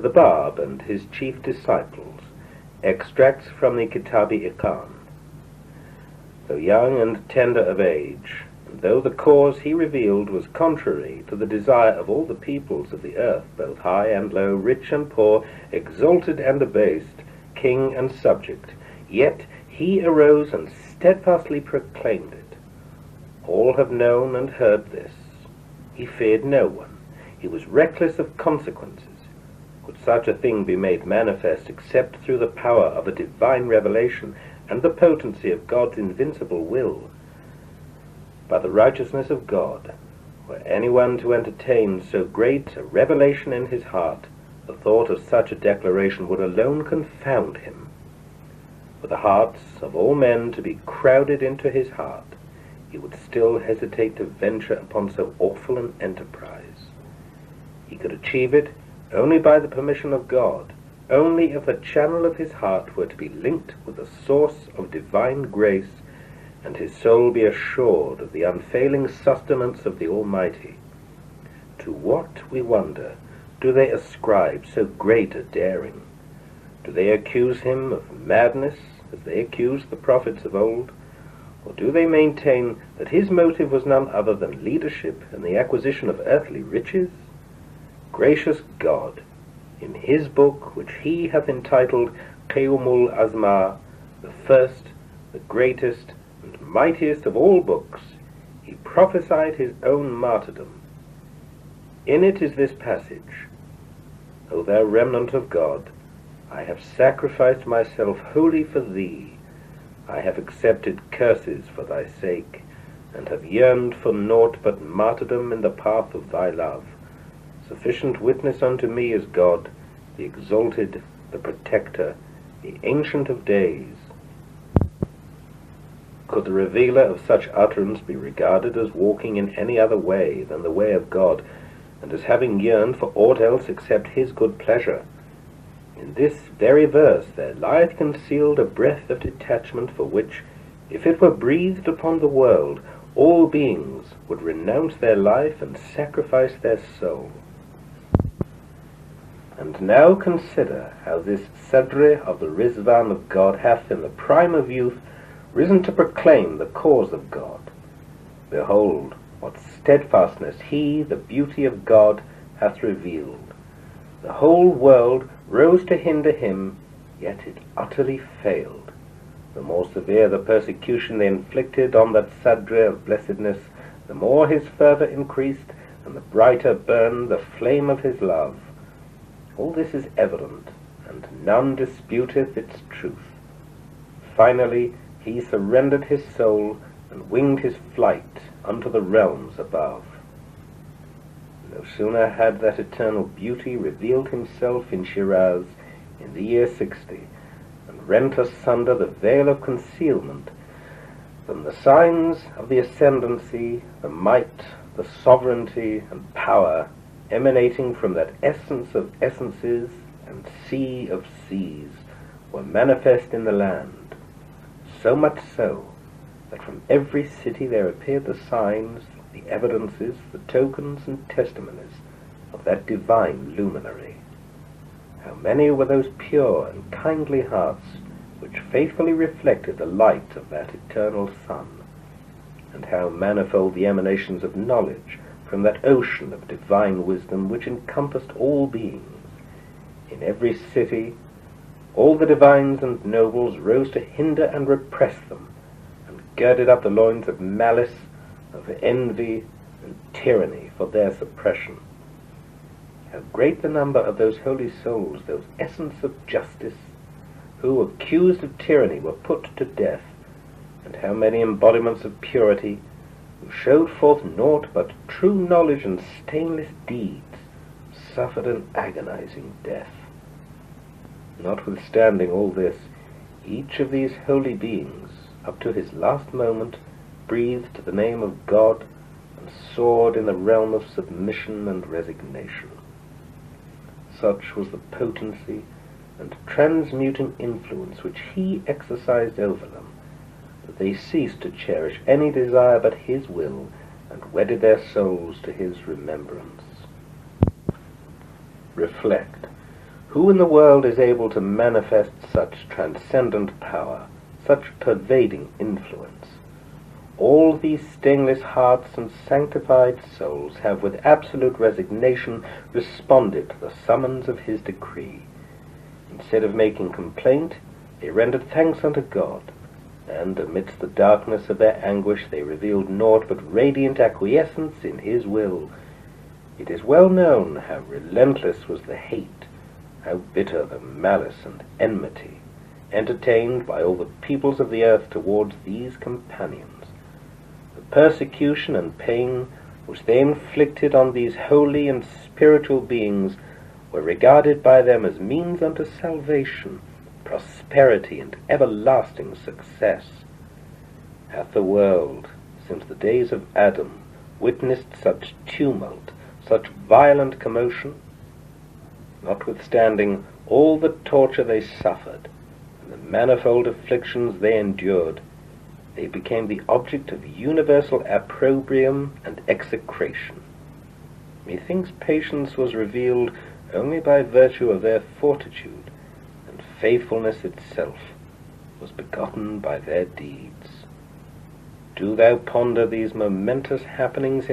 the BAB and his chief disciples, extracts from the KITAB-IQAN. Though young and tender of age, and though the cause he revealed was contrary to the desire of all the peoples of the earth, both high and low, rich and poor, exalted and abased, king and subject, yet he arose and steadfastly proclaimed it. All have known and heard this. He feared no one. He was reckless of consequences. Could such a thing be made manifest except through the power of a divine revelation and the potency of God's invincible will? By the righteousness of God, were anyone to entertain so great a revelation in his heart, the thought of such a declaration would alone confound him. Were the hearts of all men to be crowded into his heart, he would still hesitate to venture upon so awful an enterprise. He could achieve it only by the permission of God, only if the channel of his heart were to be linked with the source of divine grace, and his soul be assured of the unfailing sustenance of the Almighty. To what, we wonder, do they ascribe so great a daring? Do they accuse him of madness, as they accused the prophets of old? Or do they maintain that his motive was none other than leadership and the acquisition of earthly riches? Gracious God, in his book, which he hath entitled KITAB-IQAN, the first, the greatest, and mightiest of all books, he prophesied his own martyrdom. In it is this passage: O thou remnant of God, I have sacrificed myself wholly for thee. I have accepted curses for thy sake, and have yearned for naught but martyrdom in the path of thy love. Sufficient witness unto me is God, the exalted, the protector, the ancient of days. Could the revealer of such utterance be regarded as walking in any other way than the way of God, and as having yearned for aught else except his good pleasure? In this very verse there lieth concealed a breath of detachment for which, if it were breathed upon the world, all beings would renounce their life and sacrifice their soul. And now consider how this Sadri of the Rizvan of God hath in the prime of youth risen to proclaim the cause of God. Behold, what steadfastness he, the beauty of God, hath revealed. The whole world rose to hinder him, yet it utterly failed. The more severe the persecution they inflicted on that Sadri of blessedness, the more his fervour increased, and the brighter burned the flame of his love. All this is evident, and none disputeth its truth. Finally he surrendered his soul, and winged his flight unto the realms above. No sooner had that eternal beauty revealed himself in Shiraz in the year 60, and rent asunder the veil of concealment, than the signs of the ascendancy, the might, the sovereignty, and power emanating from that essence of essences and sea of seas were manifest in the land, so much so that from every city there appeared the signs, the evidences, the tokens and testimonies of that divine luminary. How many were those pure and kindly hearts which faithfully reflected the light of that eternal sun, and how manifold the emanations of knowledge from that ocean of divine wisdom which encompassed all beings. In every city all the divines and nobles rose to hinder and repress them, and girded up the loins of malice, of envy and tyranny for their suppression. How great the number of those holy souls, those essence of justice, who, accused of tyranny, were put to death, and how many embodiments of purity, who showed forth naught but true knowledge and stainless deeds, suffered an agonizing death. Notwithstanding all this, each of these holy beings, up to his last moment, breathed the name of God and soared in the realm of submission and resignation. Such was the potency and transmuting influence which he exercised over them, that they ceased to cherish any desire but his will, and wedded their souls to his remembrance. Reflect, Who in the world is able to manifest such transcendent power, such pervading influence? All these stainless hearts and sanctified souls have with absolute resignation responded to the summons of his decree. Instead of making complaint, they rendered thanks unto God, and amidst the darkness of their anguish they revealed naught but radiant acquiescence in his will. It is well known how relentless was the hate, how bitter the malice and enmity entertained by all the peoples of the earth towards these companions. The persecution and pain which they inflicted on these holy and spiritual beings were regarded by them as means unto salvation, prosperity, and everlasting success. Hath the world, since the days of Adam, witnessed such tumult, such violent commotion? Notwithstanding all the torture they suffered, and the manifold afflictions they endured, they became the object of universal opprobrium and execration. Methinks patience was revealed only by virtue of their fortitude, and faithfulness itself was begotten by their deeds. Do thou ponder these momentous happenings